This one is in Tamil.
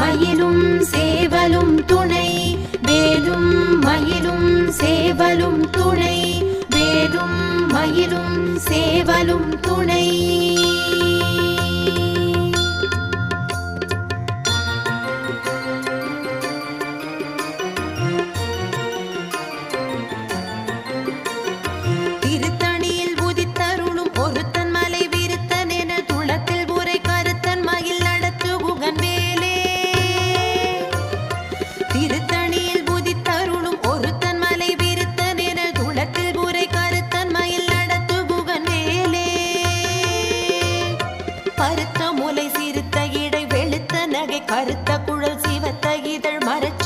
மயிலும் சேவலும் துணை வேலும் மயிலும் சேவலும் துணை வேலும் மயிலும் சேவலும் துணை திருத்தணியில் உதித்தருளும் ஒருத்தன் மலை விருத்தன் என துளத்தில் உரை கருத்தன் மயில் நடத்து குகன் வேலே திருத்தணியில் உதித்தருளும் ஒருத்தன் மலை விருத்தன் என துளத்தில் உரை கருத்தன் மயில் நடத்து குகன் வேலே பருத்த முலை சிறுத்த இடை வெளுத்த நகை கருத்த குழல் சிவத்த இதழ் மரச்ச